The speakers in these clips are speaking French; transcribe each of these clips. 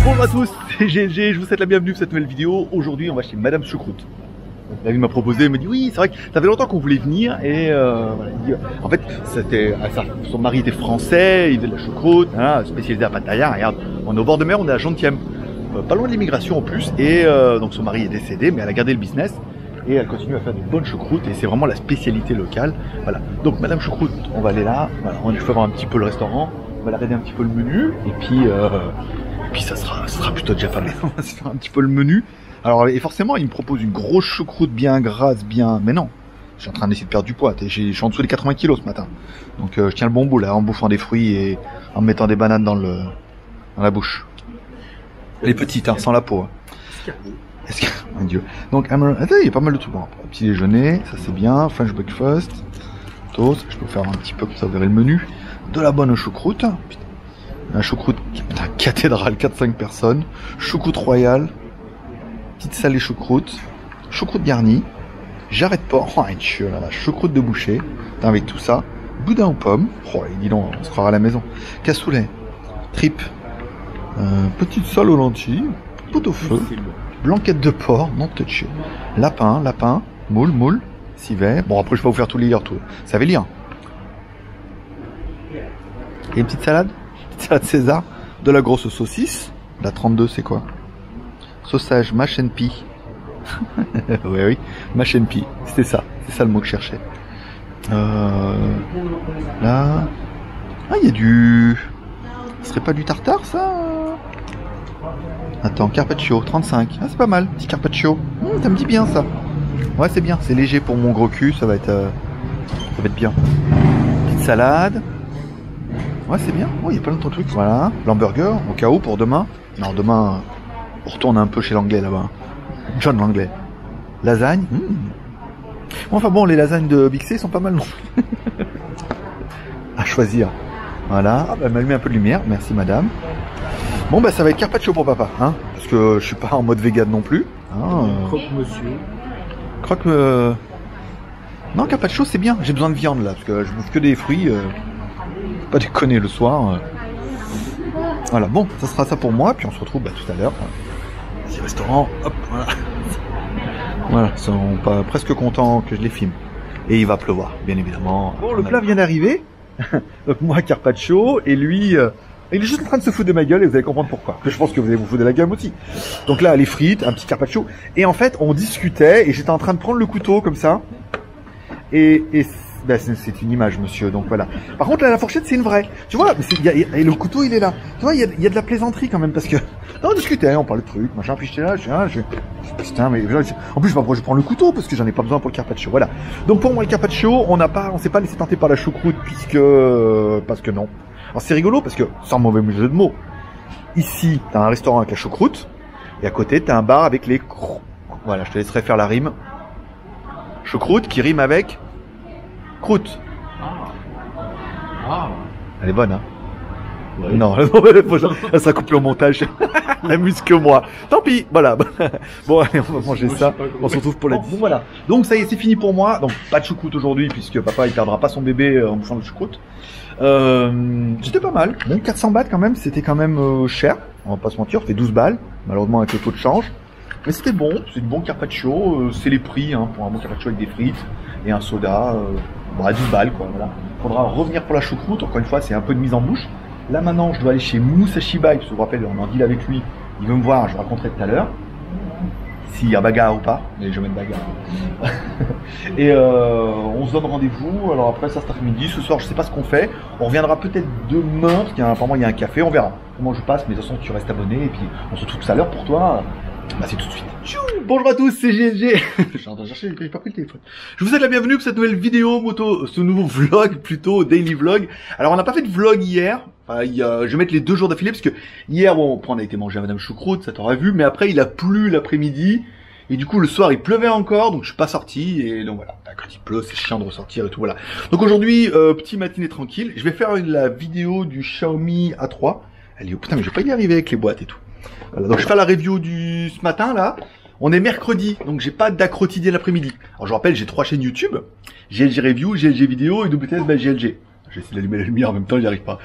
Bonjour à tous, c'est GLG, je vous souhaite la bienvenue pour cette nouvelle vidéo. Aujourd'hui on va chez Madame Choucroute. La vie m'a proposé, elle me dit oui, c'est vrai que ça fait longtemps qu'on voulait venir et voilà, il dit, en fait c'était son mari était français, il faisait de la choucroute, hein, spécialisé à Pattaya. Regarde, on est au bord de mer, on est à Gentième, pas loin de l'immigration en plus, et donc son mari est décédé, mais elle a gardé le business et elle continue à faire de bonnes choucroutes et c'est vraiment la spécialité locale. Voilà, donc Madame Choucroute, on va aller là, voilà, on va faire un petit peu le restaurant, on va regarder un petit peu le menu et puis ça sera plutôt déjà pas mal. On va se faire un petit peu le menu. Alors, et forcément, il me propose une grosse choucroute bien grasse, bien... Mais non, je suis en train d'essayer de perdre du poids. Je suis en dessous des 80 kilos ce matin. Donc, je tiens le bon bout là, en bouffant des fruits et en mettant des bananes dans la bouche. Elle est petite, hein, sans la peau. Hein. Mon Dieu. Donc, attends, il y a pas mal de trucs. Bon, petit déjeuner, ça c'est bien. French breakfast. Toast, je peux faire un petit peu comme ça, vous verrez le menu. De la bonne choucroute. Putain. La choucroute, la cathédrale, 4-5 personnes. Choucroute royale. Petite salée choucroute, choucroute garnie, jarret de porc, oh, la choucroute de boucher, avec tout ça, boudin aux pommes, oh, dis donc, on se croira à la maison, cassoulet, tripes, petite sole aux lentilles, pot au feu, blanquette de porc, non touché, lapin, moule, civet, bon après je vais pas vous faire tous les lire, tout, ça va lire. Et une petite salade César, de la grosse saucisse, la 32 c'est quoi? Sausage, mash and pea. Oui, mash and pea. C'était ça. C'est ça le mot que je cherchais. Là. Ah, il y a du... Ce serait pas du tartare, ça? Attends, carpaccio, 35. Ah, c'est pas mal. Petit carpaccio. Ça me dit bien, ça. Ouais, c'est bien. C'est léger pour mon gros cul. Ça va être bien. Petite salade. Ouais, c'est bien. Oh, il y a plein d'autres trucs. Voilà. L'hamburger, au cas où, pour demain. Non, demain... On retourne un peu chez l'anglais là-bas. John l'anglais. Lasagne. Enfin bon, les lasagnes de Bixé sont pas mal non. À choisir. Voilà. Ah, bah, elle m'a allumé un peu de lumière. Merci madame. Bon bah ça va être carpaccio pour papa. Hein, parce que je suis pas en mode vegan non plus. Hein, croque monsieur. Croque... Non, carpaccio c'est bien. J'ai besoin de viande là. Parce que je bouffe que des fruits. Pas déconner le soir. Voilà, bon, ça sera ça pour moi. Puis on se retrouve tout à l'heure. Petit restaurant, hop, voilà. Voilà, ils sont pas presque contents que je les filme. Et il va pleuvoir, bien évidemment. Bon, le plat vient d'arriver. Donc moi, carpaccio, et lui, il est juste en train de se foutre de ma gueule, et vous allez comprendre pourquoi. Je pense que vous allez vous foutre de la gueule aussi. Donc là, les frites, un petit carpaccio. Et en fait, on discutait, et j'étais en train de prendre le couteau, comme ça. Et ben, c'est une image, monsieur, donc voilà. Par contre, là, la fourchette, c'est une vraie. Tu vois, et le couteau, il est là. Tu vois, il y a de la plaisanterie quand même, parce que... Non, on discutait, on parlait de trucs, machin, puis j'étais là, putain, mais... En plus, je prends le couteau, parce que j'en ai pas besoin pour le carpaccio, voilà. Donc pour moi, le carpaccio, on s'est pas laissé tenter par la choucroute, parce que non. Alors c'est rigolo, parce que, sans mauvais jeu de mots, ici, t'as un restaurant avec la choucroute, et à côté, t'as un bar avec les... Voilà, je te laisserai faire la rime. Choucroute qui rime avec... Croûte. Elle est bonne, hein? Ouais. Non, elle sera coupée au montage. La musique que moi. Tant pis, voilà. Bon, allez, on va manger ça. On se retrouve pour la... Bon, voilà. Donc, ça y est, c'est fini pour moi. Donc, pas de choucroute aujourd'hui, puisque papa, il perdra pas son bébé en bouffant de choucroute. C'était pas mal. Bon, 400 bahts quand même, c'était quand même cher. On va pas se mentir, on fait 12 balles. Malheureusement, avec le taux de change. Mais c'était bon, c'est du bon carpaccio. C'est les prix, hein, pour un bon carpaccio avec des frites et un soda. À 10 balles, quoi, voilà. Faudra revenir pour la choucroute, encore une fois, c'est un peu de mise en bouche. Là, maintenant, je dois aller chez Musashi Bai, parce que je vous rappelle, on en deal avec lui. Il veut me voir, je vous raconterai tout à l'heure. S'il y a bagarre ou pas, mais je vais mettre bagarre. Et on se donne rendez-vous, alors après, ça cet après-midi, ce soir, je sais pas ce qu'on fait. On reviendra peut-être demain, parce qu'apparemment, il y a un café, on verra comment je passe, mais de toute façon, tu restes abonné, et puis on se retrouve tout à l'heure pour toi. Bah c'est tout de suite. Bonjour à tous, c'est GLG. Je suis en train de chercher, j'ai pas pris le téléphone. Je vous souhaite la bienvenue pour cette nouvelle vidéo moto, ce nouveau vlog plutôt, daily vlog. Alors on n'a pas fait de vlog hier. Enfin, je vais mettre les 2 jours d'affilée parce que hier bon, on a été manger à Madame Choucroute, ça t'aurait vu, mais après il a plu l'après-midi. Et du coup le soir il pleuvait encore, donc je suis pas sorti. Et donc voilà, quand il pleut c'est chiant de ressortir et tout, voilà. Donc aujourd'hui, petit matinée tranquille. Je vais faire la vidéo du Xiaomi A3. Elle est... Putain mais je vais pas y arriver avec les boîtes et tout. Voilà, donc je fais la review ce matin là. On est mercredi, donc j'ai pas d'accrotidien l'après-midi. Alors je rappelle, j'ai 3 chaînes YouTube. GLG Review, GLG Vidéo et WTS by GLG. J'essaie d'allumer la lumière en même temps, j'y arrive pas.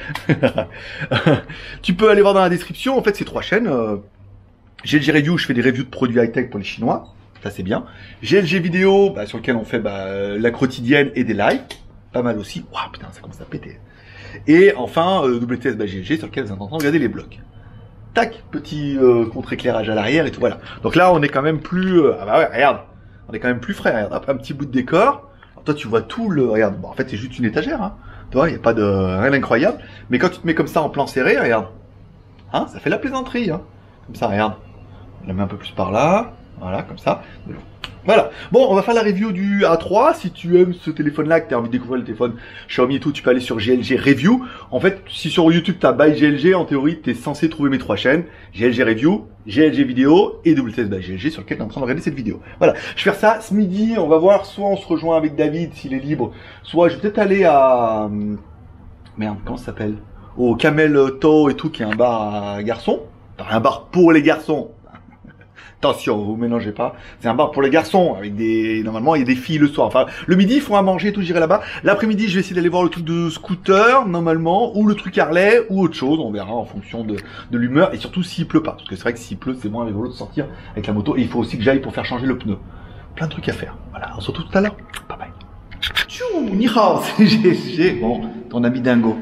Tu peux aller voir dans la description, en fait c'est 3 chaînes. GLG Review, je fais des reviews de produits high-tech pour les Chinois. Ça c'est bien. GLG Vidéo, sur lequel on fait la quotidienne et des lives. Pas mal aussi. Waouh, putain, ça commence à péter. Et enfin, WTS by GLG, sur lequel vous êtes en train de regarder les vlogs. Tac, petit contre-éclairage à l'arrière et tout, voilà. Donc là, on est quand même plus... ah bah ouais, regarde. On est quand même plus frais, regarde. Après un petit bout de décor. Alors toi, tu vois tout le... Regarde, bon, en fait, c'est juste une étagère, hein. Tu vois, il n'y a pas de... rien d'incroyable. Mais quand tu te mets comme ça en plan serré, regarde. Hein, ça fait la plaisanterie, hein. Comme ça, regarde. On la met un peu plus par là. Voilà, comme ça. Voilà. Bon, on va faire la review du A3. Si tu aimes ce téléphone-là, que tu as envie de découvrir le téléphone Xiaomi et tout, tu peux aller sur GLG Review. En fait, si sur YouTube tu as By GLG, en théorie, tu es censé trouver mes 3 chaînes. GLG Review, GLG Vidéo et WTS by GLG sur lequel tu es en train de regarder cette vidéo. Voilà. Je vais faire ça ce midi. On va voir, soit on se rejoint avec David s'il est libre, soit je vais peut-être aller à... Merde, comment ça s'appelle? Au Camel Toe et tout, qui est un bar à garçons. Enfin, un bar pour les garçons. Attention, vous mélangez pas. C'est un bar pour les garçons, avec des... Normalement, il y a des filles le soir. Enfin, le midi, ils font à manger et tout, j'irai là-bas. L'après-midi, je vais essayer d'aller voir le truc de scooter, normalement, ou le truc Harley, ou autre chose. On verra en fonction de l'humeur, et surtout s'il pleut pas. Parce que c'est vrai que s'il pleut, c'est moins rigolo de sortir avec la moto. Et il faut aussi que j'aille pour faire changer le pneu. Plein de trucs à faire. Voilà, on se retrouve tout à l'heure. Bye bye. Tchou, ni hao, c'est GG. Bon, ton ami dingo.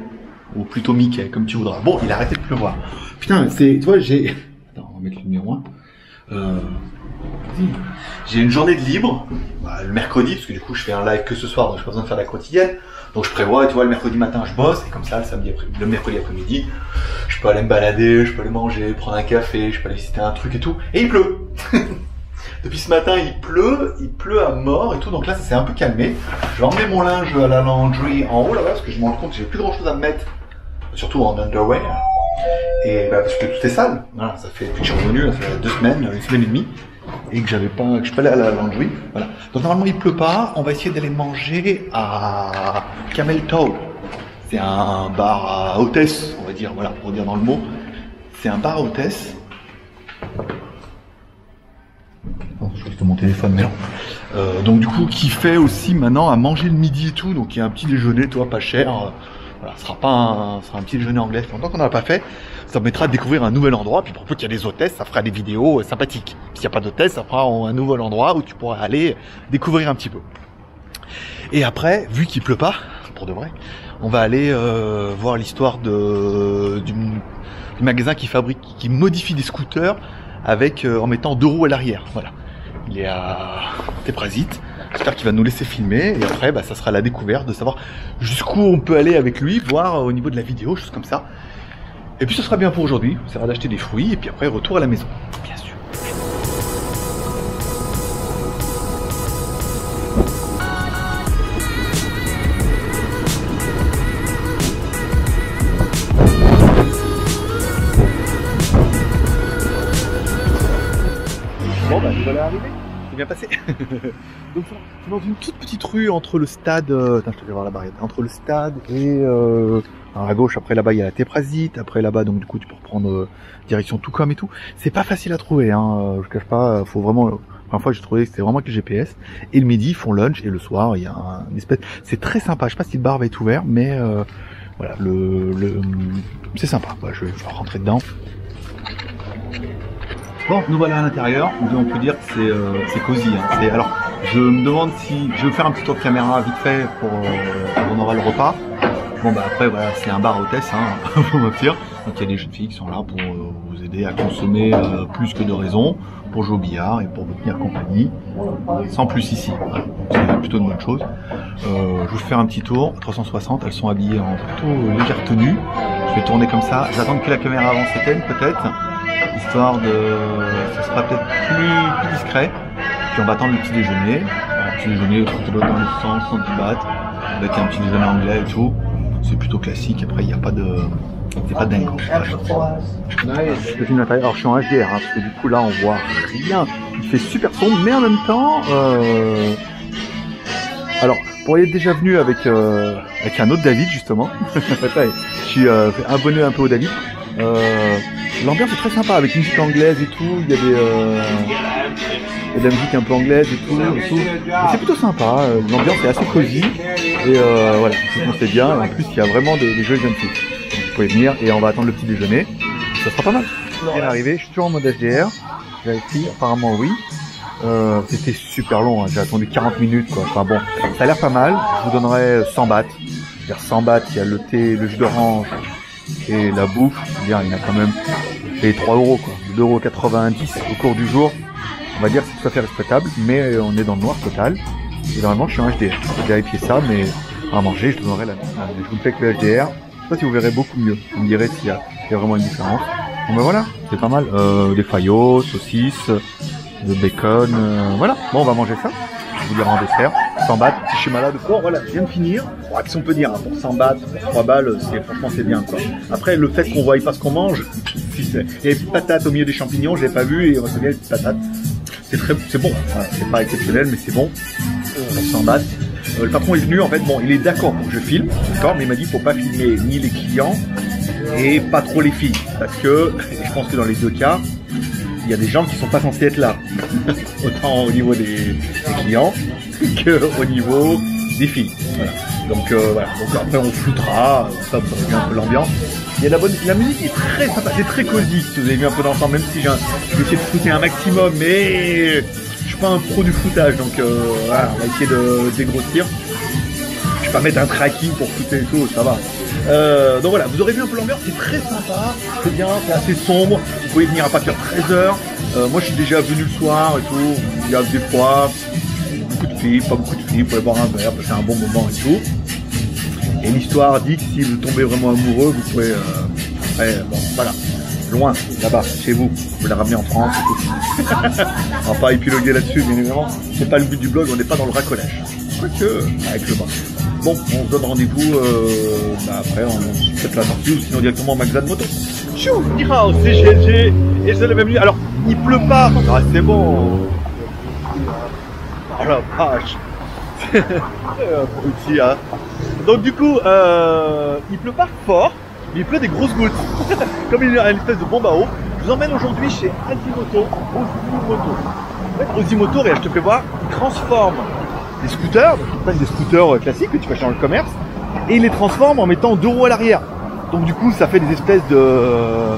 Ou plutôt Mickey, comme tu voudras. Bon, il a arrêté de pleuvoir. Putain, c'est... Tu vois, j'ai... Attends, on va mettre le numéro 1. J'ai une journée de libre, le mercredi, parce que du coup je fais un live que ce soir, donc j'ai pas besoin de faire la quotidienne. Donc je prévois, tu vois, le mercredi matin je bosse, et comme ça le mercredi après-midi, je peux aller me balader, je peux aller manger, prendre un café, je peux aller visiter un truc et tout. Et il pleut. Depuis ce matin il pleut à mort et tout, donc là ça s'est un peu calmé. Je vais emmener mon linge à la laundry en haut là-bas, parce que je me rends compte que j'ai plus grand chose à me mettre, surtout en underwear. Et parce que tout est sale, voilà, ça fait depuis que je suis revenu, ça fait 2 semaines, 1 semaine et demie, et que je suis pas allé à la laundry, voilà. Donc normalement il pleut pas, on va essayer d'aller manger à Camel Toe. C'est un bar à hôtesse, on va dire, voilà, pour dire dans le mot. C'est un bar à hôtesse. Oh, je reste mon téléphone, mais non. Donc du coup, qui fait aussi maintenant à manger le midi et tout, donc il y a un petit déjeuner, toi, pas cher. Voilà, ce sera un petit déjeuner anglais. Longtemps qu'on n'en a pas fait, ça permettra de découvrir un nouvel endroit. Puis pour peu qu'il y a des hôtesses, ça fera des vidéos sympathiques. S'il n'y a pas d'hôtesse, ça fera un nouvel endroit où tu pourras aller découvrir un petit peu. Et après, vu qu'il pleut pas, pour de vrai, on va aller voir l'histoire du magasin qui modifie des scooters avec en mettant 2 roues à l'arrière. Voilà. Il est à Téprasite. J'espère qu'il va nous laisser filmer et après ça sera la découverte de savoir jusqu'où on peut aller avec lui, voir au niveau de la vidéo, choses comme ça. Et puis ce sera bien pour aujourd'hui, on essaiera d'acheter des fruits et puis après retour à la maison, bien sûr. Bon bah nous voilà arriver. C'est bien passé. Donc c'est dans une toute petite rue entre le stade, attends, je te vais voir la barrière, entre le stade et alors à gauche, après là-bas il y a la Téprasite, après là-bas donc du coup tu peux reprendre direction Toucom et tout. C'est pas facile à trouver, hein, je cache pas, faut vraiment, la première fois j'ai trouvé que c'était vraiment avec le GPS. Et le midi ils font lunch et le soir il y a une espèce, c'est très sympa, je sais pas si le bar va être ouvert, mais voilà, c'est sympa, voilà, je vais rentrer dedans. Bon, nous voilà à l'intérieur, on peut dire que c'est cosy. Hein. Alors, je me demande si... Je vais faire un petit tour de caméra vite fait pour on aura le repas. Bon bah après voilà, c'est un bar hôtesse, hein, pour mentir. Donc il y a des jeunes filles qui sont là pour vous aider à consommer plus que de raison, pour jouer au billard et pour vous tenir compagnie. Sans plus ici, voilà. C'est plutôt une bonne chose. Je vais vous faire un petit tour, 360, elles sont habillées en plutôt légère tenue. Je vais tourner comme ça, j'attends que la caméra avance s'éteigne peut-être. Histoire de... ce sera peut-être plus discret. Puis on va attendre le petit déjeuner. Le petit déjeuner, tout doit dans le 110 bahts, avec un petit déjeuner anglais et tout. C'est plutôt classique, après il n'y a pas de... c'est pas dingue. Je filme l'intérieur, alors je suis en HDR, hein, parce que du coup là on voit rien. Il fait super sombre, mais en même temps... Alors, pour y être déjà venu avec un autre David justement. Je suis abonné un peu au David. l'ambiance est très sympa avec musique anglaise et tout. Il y a des, il y a de la musique un peu anglaise et tout. C'est plutôt sympa. L'ambiance est assez cosy et voilà, c'est bien. Et en plus, il y a vraiment des jeux jeunes filles. Donc, vous pouvez venir et on va attendre le petit déjeuner. Ça sera pas mal. Je viens d'arriver, je suis toujours en mode HDR. Vérifie, apparemment oui. C'était super long, hein. J'ai attendu 40 minutes quoi. Enfin bon, ça a l'air pas mal. Je vous donnerai 100 bahts. C'est-à-dire 100 bahts, il y a le thé, le jus d'orange et la bouffe. Bien, il y en a quand même payé 3 euros quoi. 2,90 € au cours du jour. On va dire que c'est tout à fait respectable, mais on est dans le noir total. Et normalement je suis en HDR. Je vais vérifier ça, mais à manger, je te donnerai la note. Je vous le fais que le HDR. Je sais pas si vous verrez beaucoup mieux. Vous me direz s'il y a vraiment une différence. Bon ben voilà, c'est pas mal. Des faillots, saucisses, de bacon, voilà. Bon, on va manger ça. Je vous dirai en dessert. 100 bahts, si je suis malade. Bon, voilà, je viens de finir. Bon, qu'est-ce qu'on peut dire, hein, pour 100 bahts, pour 3 balles, franchement, c'est bien, quoi. Après, le fait qu'on voie pas ce qu'on mange, si c'est... Il y a des petites patates au milieu des champignons, je l'ai pas vu, et on se dit, les petites patates. C'est bon. Voilà, c'est pas exceptionnel, mais c'est bon. Pour 100 bahts. Le patron est venu, en fait, bon, il est d'accord pour que je filme, d'accord, mais il m'a dit, faut pas filmer ni les clients, et pas trop les filles. Parce que, et je pense que dans les deux cas, il y a des gens qui sont pas censés être là. Autant au niveau des clients qu'au niveau des filles. Voilà. Donc voilà. Donc après on floutera, ça vous aurez vu un peu l'ambiance. Il y a la musique est très sympa, c'est très cosy si vous avez vu un peu d'ensemble, même si je vais essayer de flouter un maximum, mais je suis pas un pro du floutage, donc voilà, on va essayer de dégrossir. Je vais pas mettre un tracking pour flouter et tout, ça va. Donc voilà, vous aurez vu un peu l'ambiance, c'est très sympa, c'est bien, c'est assez sombre, vous pouvez venir à partir de 13h. Moi je suis déjà venu le soir et tout, il y a des fois beaucoup de filles, pas beaucoup de filles, vous pouvez boire un verre, passer un bon moment et tout. Et l'histoire dit que si vous tombez vraiment amoureux, vous pouvez, après, bon voilà, loin, là-bas, chez vous, vous la ramenez en France et tout. On va pas épiloguer là-dessus, bien évidemment, c'est pas le but du blog, on n'est pas dans le racolage. Quoique, avec le bas. Bon, on se donne rendez-vous après, on fait la sortie ou sinon directement au magasin de moto. Tchou, Nihao, c'est GLG et c'est la même nuit. Alors, il pleut pas. Ah, c'est bon. Oh la vache. Ici, hein. Donc du coup, il pleut pas fort, mais il pleut des grosses gouttes. Comme une espèce de bombe à eau. Je vous emmène aujourd'hui chez Azimoto. En fait, Azimoto, regarde, je te fais voir, il transforme des scooters, donc des scooters classiques que tu fais dans le commerce, et il les transforme en mettant 2 roues à l'arrière. Donc du coup, ça fait des espèces de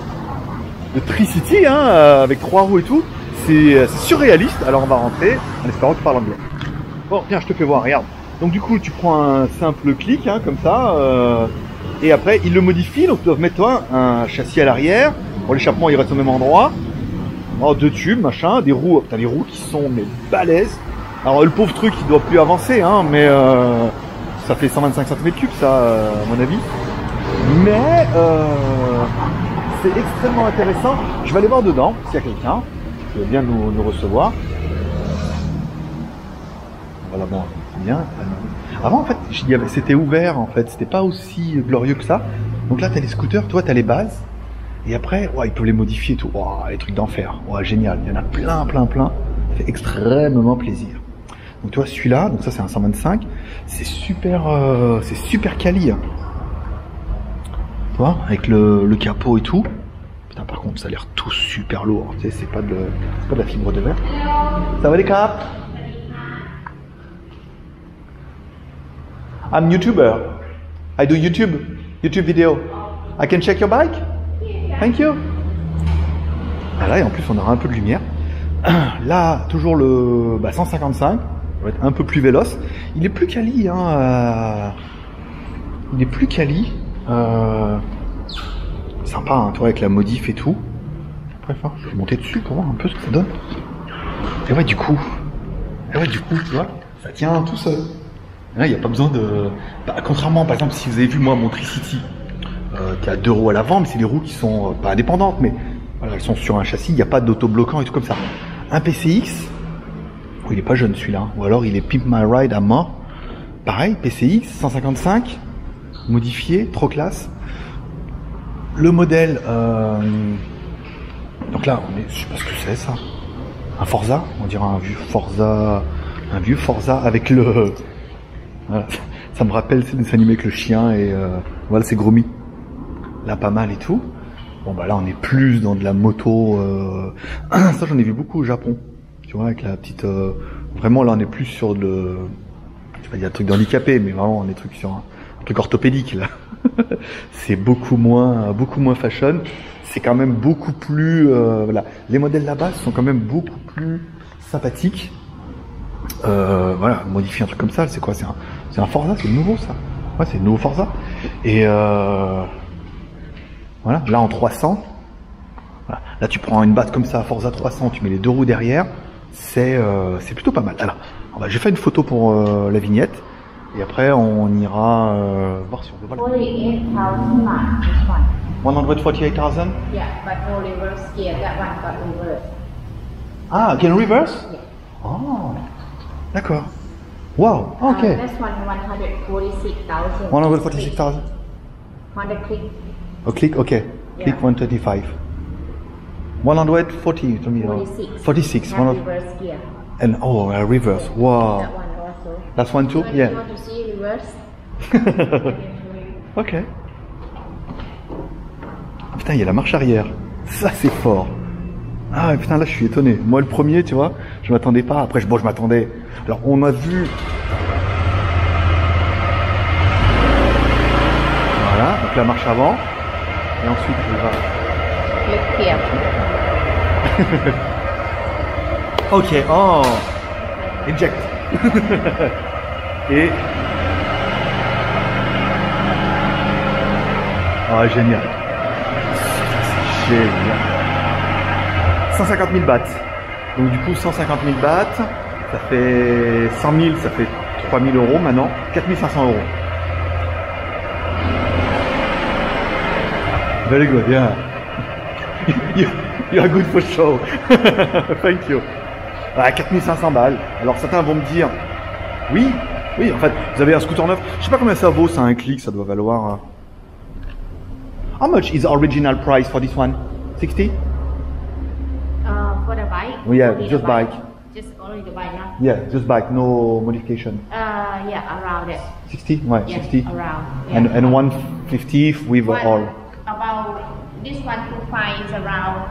Tri-City, hein, avec 3 roues et tout. C'est surréaliste. Alors on va rentrer en espérant que tu parles anglais. Bon, tiens, je te fais voir, regarde. Donc du coup, tu prends un simple clic, hein, comme ça, et après, il le modifie. Donc tu dois mettre toi un châssis à l'arrière. Bon, l'échappement, il reste au même endroit. Oh, 2 tubes, machin, des roues. T'as les roues qui sont mais balèzes. Alors le pauvre truc il doit plus avancer hein, mais ça fait 125 cm3 ça à mon avis. Mais c'est extrêmement intéressant. Je vais aller voir dedans s'il y a quelqu'un qui veut bien nous recevoir. Voilà bon, c'est bien. Avant en fait c'était ouvert en fait, c'était pas aussi glorieux que ça. Donc là t'as les scooters, toi t'as les bases. Et après, ouais, ils peuvent les modifier et tout. Oh, les trucs d'enfer. Ouais, génial. Il y en a plein. Ça fait extrêmement plaisir. Donc tu vois celui-là, donc ça c'est un 125, c'est super quali. Hein. Tu vois, avec le capot et tout. Putain par contre ça a l'air tout super lourd, tu sais, c'est pas de la fibre de verre. Ça va les cap? I'm YouTuber. I do YouTube video. I can check your bike? Thank you. Ah là et en plus on aura un peu de lumière. Là toujours le 155. Va être un peu plus véloce. Il est plus quali, hein. Il est plus quali. Sympa, hein, toi, avec la modif et tout. Après, je vais monter dessus pour voir un peu ce que ça donne. Et ouais, du coup, tu vois, ça tient tout seul. Il n'y a pas besoin de. Bah, contrairement, par exemple, si vous avez vu moi mon Tri-City, qui a 2 roues à l'avant, mais c'est des roues qui sont pas indépendantes, mais voilà, elles sont sur un châssis. Il n'y a pas d'autobloquant et tout comme ça. Un PCX. Oh, il est pas jeune celui-là, ou alors il est Pimp My Ride à mort. Pareil, PCX 155, modifié, trop classe. Le modèle, donc là, je sais pas ce que c'est ça. Un Forza, on dirait un vieux Forza avec le. Voilà. Ça me rappelle ces dessins animés avec le chien et voilà, c'est Gromy. Là, pas mal et tout. Bon bah là on est plus dans de la moto. Ça j'en ai vu beaucoup au Japon. Tu vois avec la petite. Vraiment là on est plus sur le. Je vais pas dire un truc d'handicapé, mais vraiment on est sur un truc orthopédique là. C'est beaucoup moins fashion. C'est quand même beaucoup plus. Voilà, les modèles là-bas sont quand même beaucoup plus sympathiques. Voilà, modifier un truc comme ça, c'est quoi? C'est un Forza, c'est le nouveau ça. Ouais, c'est le nouveau Forza. Et voilà, là en 300. Voilà. Là tu prends une batte comme ça, Forza 300, tu mets les deux roues derrière, c'est plutôt pas mal. Alors, j'ai fait une photo pour la vignette. Et après, on ira voir si on peut voir. 48,000 baht, this one. 148,000? Yeah, but no reverse gear. That one got reverse. Ah, can reverse? Yeah. Oh, d'accord. Wow, okay. This one 146,000. 146,000. Honda Click. Oh, click, okay. Yeah. Click 135. 140 to me. 46. 46. Have reverse gear. And reverse. Wow. That one also. That's one too? So Yeah. you want to see reverse? Ok. Putain, il y a la marche arrière. Ça, c'est fort. Ah ouais, putain, là, je suis étonné. Moi, le premier, tu vois, je m'attendais pas. Après, je m'attendais. Alors, on a vu. Voilà, donc la marche avant. Et ensuite, Click here. Ok, oh. Eject. Et. Ah, génial. C'est génial. 150 000 bahts. Donc du coup 150 000 bahts, ça fait 100 000, ça fait 3 000 euros maintenant, 4 500 euros. Very good, yeah. You are good for show. Thank you. Ah, 4 500 balles. Alors certains vont me dire, oui, en fait, vous avez un scooter neuf. Je sais pas combien ça vaut, ça un clic, ça doit valoir. How much is the original price for this one? 60? For the bike? Oh, yeah, only just the bike. Just only the bike, yeah? Yeah, just bike, no modification. Yeah, around it. 60? Ouais, Yeah, 60. around. Yeah. And 150 with One, all. About this one to find is around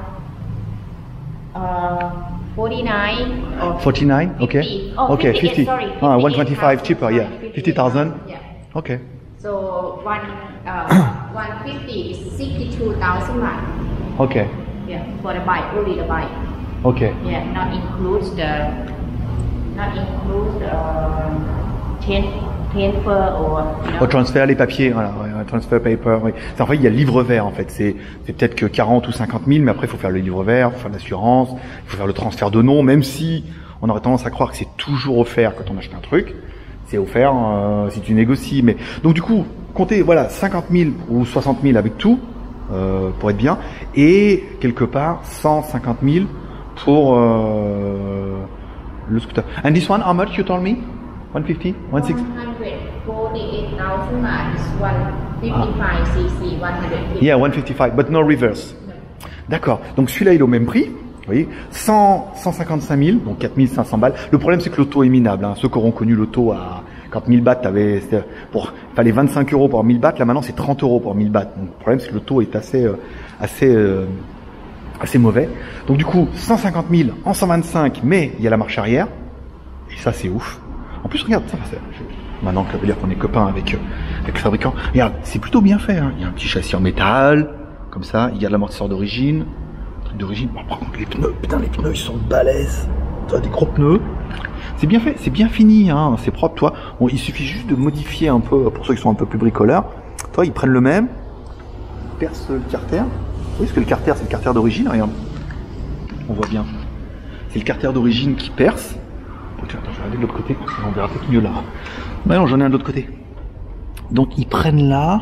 49 or 49? Okay. 50. Oh, Okay, 50. 50. Sorry, Ah, 58,000. 125 cheaper, yeah. 50,000? Yeah. Okay. So 150 is 62,000 baht. Okay. Yeah, for the bike, only the bike. Okay. Yeah, not includes the transfer or you know. Au transfert, les papiers, voilà, ouais, transfer paper, oui. En fait, il y a le livre vert, en fait. C'est peut-être que 40 ou 50 000, mais après, il faut faire le livre vert, il faut faire l'assurance, il faut faire le transfert de nom, même si on aurait tendance à croire que c'est toujours offert quand on achète un truc. C'est offert si tu négocies, mais donc du coup, comptez, voilà, 50 000 ou 60 000 avec tout, pour être bien, et quelque part 150 000 pour le scooter. And this one, how much you told me? 150? 160? 148,000 baht is 155 cc, 150. Yeah, 155, but no reverse. No. D'accord. Donc celui-là, il est au même prix. Vous voyez, 155 000, donc 4 500 balles. Le problème, c'est que l'auto est minable. Hein. Ceux qui auront connu l'auto à quand 1000 bahts, fallait 25 euros pour 1000 bahts. Là, maintenant, c'est 30 euros pour 1000 bahts. Donc, le problème, c'est que l'auto est assez mauvais. Donc, du coup, 150 000 en 125, mais il y a la marche arrière. Et ça, c'est ouf. En plus, regarde, ça, maintenant que ça veut dire qu'on est copains avec le fabricant. Regarde, c'est plutôt bien fait. Hein. Il y a un petit châssis en métal, comme ça. Il y a de l'amortisseur d'origine. D'origine. Bon, par contre, les pneus, putain, les pneus, ils sont balèzes. Tu as des gros pneus. C'est bien fait, c'est bien fini, hein. C'est propre, toi. Bon, il suffit juste de modifier un peu, pour ceux qui sont un peu plus bricoleurs. Toi, ils prennent le même, ils percent le carter. Vous voyez ce que le carter, c'est le carter d'origine, regarde. On voit bien. C'est le carter d'origine qui perce. Oh, tiens, attends, je vais regarder de l'autre côté, on verra peut-être mieux là. Bah non, j'en ai un de l'autre côté. Donc, ils prennent là.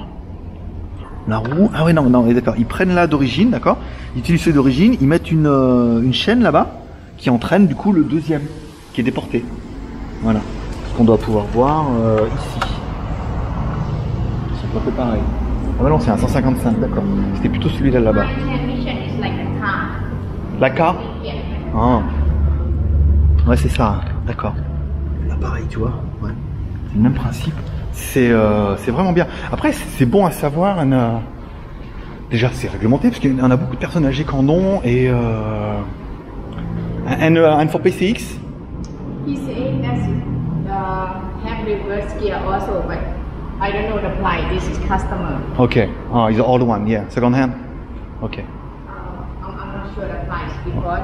La roue, ah ouais, non, d'accord. Ils prennent là d'origine, d'accord. Ils utilisent ceux d'origine, ils mettent une chaîne là-bas qui entraîne du coup le deuxième qui est déporté. Voilà. Ce qu'on doit pouvoir voir ici. C'est pas fait pareil. Ah bah non, c'est un 155, d'accord. C'était plutôt celui-là là-bas. La car. Ah. Ouais, c'est ça, d'accord. Là, pareil, tu vois. Ouais. C'est le même principe. C'est vraiment bien. Après, c'est bon à savoir, déjà c'est réglementé parce qu'il y en a beaucoup de personnes âgées qui en ont et and for PCX. PCA has have reverse gear also, but I don't know the price. This is customer. Okay. Oh, it's the old one, yeah. Second hand. Okay. I'm not sure the price because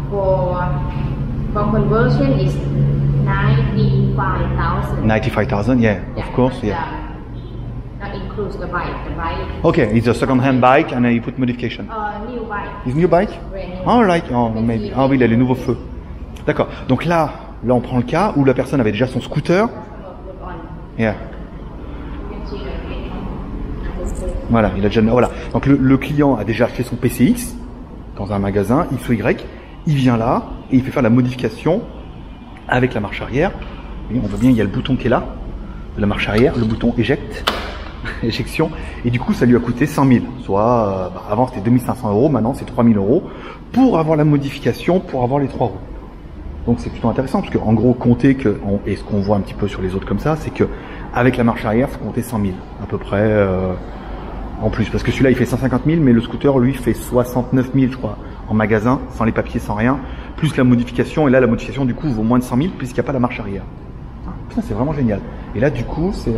for conversion is 95,000. 95,000, yeah, of course, but, yeah. That includes the bike. The bike. Okay, it's a second-hand bike and you put modification. New bike. It's new bike? Brand new. All right. Oh, maybe. Ah oui, il a les nouveaux feux. D'accord. Donc là, on prend le cas où la personne avait déjà son scooter. Yeah. Voilà, il a déjà. Voilà. Donc le client a déjà acheté son PCX dans un magasin X ou Y. Il vient là et il fait faire la modification avec la marche arrière. Et on voit bien, il y a le bouton qui est là de la marche arrière, le bouton éjecte. Éjection, et du coup ça lui a coûté 100 000, soit avant c'était 2500 €, maintenant c'est 3000 € pour avoir la modification, pour avoir les 3 roues. Donc c'est plutôt intéressant parce qu'en gros compter que, et ce qu'on voit un petit peu sur les autres comme ça, c'est que avec la marche arrière, il faut compter 100 000 à peu près en plus, parce que celui-là il fait 150 000, mais le scooter lui fait 69 000 je crois en magasin, sans les papiers, sans rien, plus la modification, et là la modification du coup vaut moins de 100 000 puisqu'il n'y a pas la marche arrière. Putain, c'est vraiment génial. Et là du coup c'est...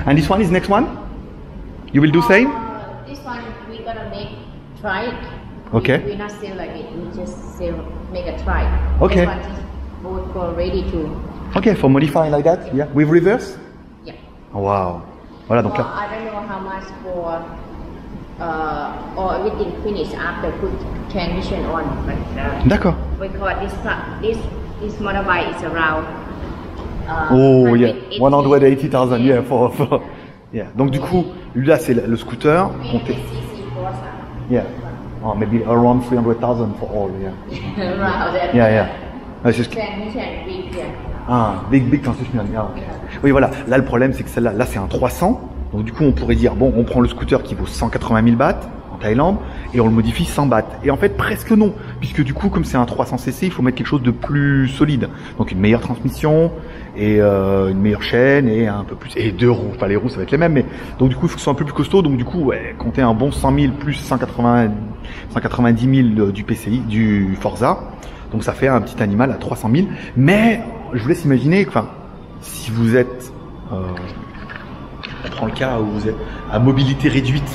And this one is next one? You will do same? This one we're gonna make trike. Okay. We're not sell like it. We just sell make a trike. Okay. This one is both for ready to. Okay, for modifying like that, yeah, with reverse. Yeah. Oh, wow. Voilà donc là. I don't know how much for or everything finished after put transmission on, but D'accord. because this motorbike is around. Oh yeah, 180. 180,000, yeah, for yeah. Donc du coup, lui là c'est le scooter. Compté. Yeah. Oh, maybe around 300,000 for all, yeah. Around that. Yeah, yeah. Ah, c'est ce que... Transmission big, yeah. Ah, big transmission. Ah, okay. Oui, voilà. Là, le problème, c'est que celle-là, là, c'est un 300. Donc, du coup, on pourrait dire, bon, on prend le scooter qui vaut 180 000 bahts en Thaïlande et on le modifie 100 bahts. Et en fait, presque non. Puisque du coup, comme c'est un 300cc, il faut mettre quelque chose de plus solide. Donc, une meilleure transmission et une meilleure chaîne et un peu plus. Et 2 roues. Enfin, les roues, ça va être les mêmes. Mais donc, du coup, il faut que ce soit un peu plus costaud. Donc, du coup, ouais, compter un bon 100 000 plus 190 000 du PCI, du Forza. Donc ça fait un petit animal à 300 000. Mais je vous laisse imaginer, enfin, si vous êtes, on prend le cas où vous êtes à mobilité réduite,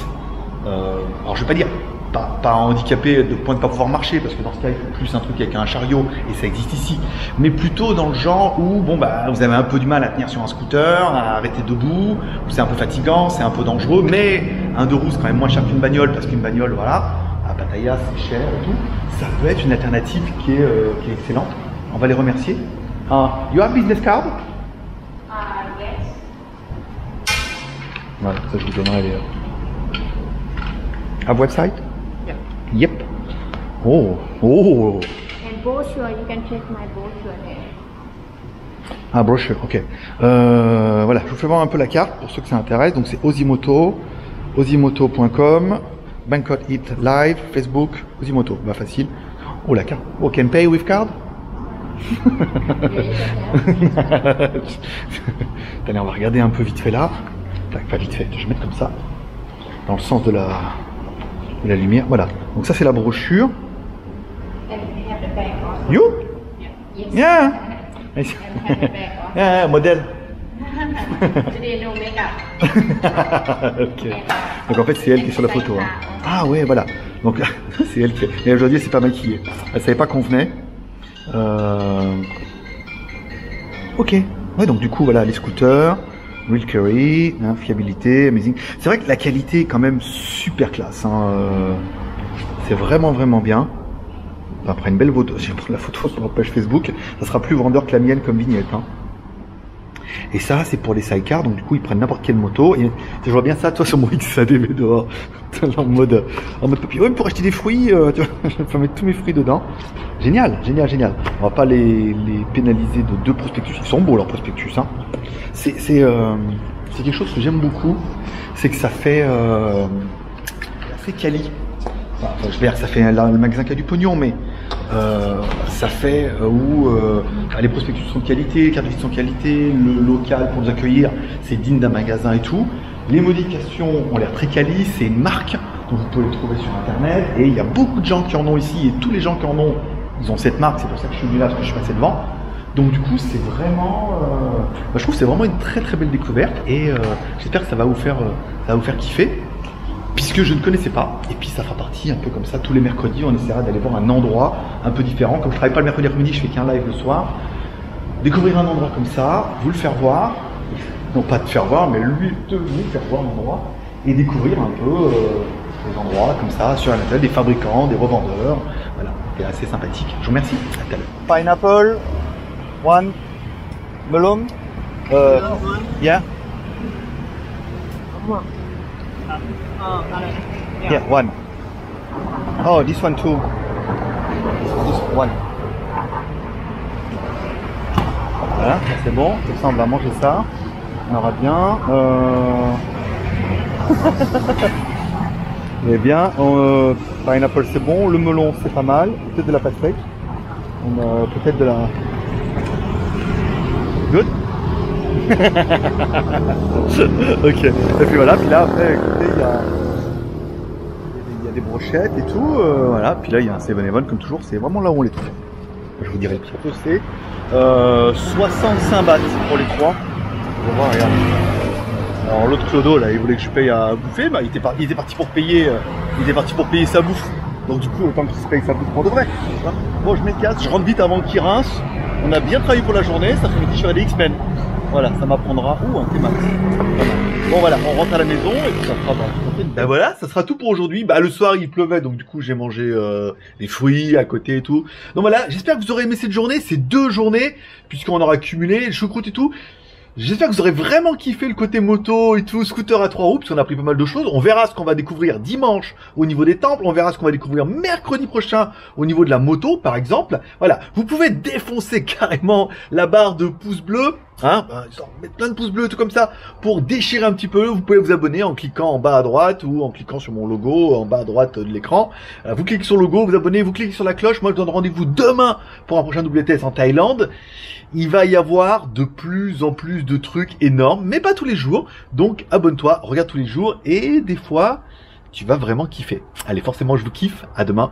alors je vais pas dire pas handicapé de point de pas pouvoir marcher, parce que dans ce cas il faut plus un truc avec un chariot et ça existe ici, mais plutôt dans le genre où bon bah vous avez un peu du mal à tenir sur un scooter, à arrêter debout, où c'est un peu fatigant, c'est un peu dangereux, mais un 2 roues c'est quand même moins cher qu'une bagnole, parce qu'une bagnole voilà. À Pattaya, c'est cher et tout. Ça peut être une alternative qui est excellente. On va les remercier. You have business card? Yes. Voilà, ça je vous donnerai les... Have website? Yeah. Yep. Oh. And brochure, you can check my brochure there. Ah, brochure, ok. Voilà, je vous fais voir un peu la carte pour ceux que ça intéresse. Donc c'est Osimoto, osimoto.com. Bangkok Eat Live, Facebook, Osimoto, bah facile. Oh la carte. Oh, can pay with card? Allez, on va regarder un peu vite fait là. Pas vite fait, je vais mettre comme ça, dans le sens de la lumière. Voilà. Donc ça c'est la brochure. And have the bag also. You? Yes. Yeah. And have the bag also. Yeah, modèle. Today no makeup. Ok. Donc en fait c'est elle qui est sur la photo. Hein. Ah ouais voilà. Donc c'est elle qui est. Mais aujourd'hui elle s'est pas maquillée. Elle savait pas qu'on venait. Ok. Ouais donc du coup voilà les scooters, real carry, hein, fiabilité, amazing. C'est vrai que la qualité est quand même super classe. Hein. C'est vraiment bien. Après une belle photo, je vais prendre la photo sur leur page Facebook. Ça sera plus vendeur que la mienne comme vignette. Hein. Et ça, c'est pour les sidecars, donc du coup, ils prennent n'importe quelle moto. Et je vois bien ça, toi, sur mon XADV dehors, en mode papier. Ouais, pour acheter des fruits, tu vois, je vais mettre tous mes fruits dedans. Génial. On va pas les pénaliser de 2 prospectus. Ils sont beaux, leurs prospectus. Hein. C'est quelque chose que j'aime beaucoup. C'est que ça fait quali. Enfin, je veux dire, ça fait le magasin qui a du pognon, mais ça fait où les prospectus sont de qualité, les cartes de visite sont de qualité, le local pour nous accueillir, c'est digne d'un magasin et tout. Les modifications ont l'air très quali, c'est une marque, Donc vous pouvez les trouver sur internet et il y a beaucoup de gens qui en ont ici et tous les gens qui en ont, ils ont cette marque, c'est pour ça que je suis venu là parce que je suis passé devant. Donc du coup c'est vraiment, je trouve que c'est vraiment une très très belle découverte et j'espère que ça va vous faire kiffer puisque je ne connaissais pas et puis ça fera partie un peu comme ça tous les mercredis on essaiera d'aller voir un endroit un peu différent. Comme je travaille pas le mercredi après-midi, je fais qu'un live le soir. Découvrir un endroit comme ça, vous le faire voir, non pas te faire voir mais lui te vous faire voir l'endroit et découvrir un peu des endroits comme ça sur Internet, des fabricants, des revendeurs, voilà, c'est assez sympathique. Je vous remercie, à tout à l'heure. Pineapple. One melon. Yeah. Yeah, one. Oh, this one too. This one. Voilà, c'est bon. Comme ça, on va manger ça. On aura bien. Eh bien, pineapple c'est bon. Le melon c'est pas mal. Peut-être de la pastèque. Peut-être de la. Good. Ok. Et puis voilà. Puis là après, écoutez, il y a des brochettes et tout. Voilà. Puis là il y a un 7-Eleven comme toujours. C'est vraiment là où on les trouve. Je vous dirai le prix. C'est 65 bahts pour les trois. On va voir, regarde. Alors l'autre Clodo là, il voulait que je paye à bouffer. Bah, il était parti pour payer. Il était parti pour payer sa bouffe. Donc du coup, autant qu'il se paye sa bouffe pour de vrai. Bon, je mets le casque, je rentre vite avant qu'il rince. On a bien travaillé pour la journée, ça fait midi, je suis à des X-Men. Voilà, ça m'apprendra. Ouh, un T-Max. Bon voilà, on rentre à la maison et puis ça fera. Ben voilà, ça sera tout pour aujourd'hui. Bah le soir il pleuvait, donc du coup j'ai mangé des fruits à côté et tout. Donc voilà, j'espère que vous aurez aimé cette journée, ces 2 journées, puisqu'on aura cumulé le choucroute et tout. J'espère que vous aurez vraiment kiffé le côté moto et tout, scooter à 3 roues, parce qu'on a appris pas mal de choses. On verra ce qu'on va découvrir dimanche au niveau des temples, on verra ce qu'on va découvrir mercredi prochain au niveau de la moto, par exemple. Voilà, vous pouvez défoncer carrément la barre de pouces bleus, hein, mettre plein de pouces bleus, tout comme ça, pour déchirer un petit peu. Vous pouvez vous abonner en cliquant en bas à droite ou en cliquant sur mon logo en bas à droite de l'écran. Vous cliquez sur le logo, vous abonnez, vous cliquez sur la cloche. Moi, je vous donne rendez-vous demain pour un prochain WTS en Thaïlande. Il va y avoir de plus en plus de trucs énormes, mais pas tous les jours. Donc abonne-toi, regarde tous les jours et des fois, tu vas vraiment kiffer. Allez, forcément, je vous kiffe. À demain.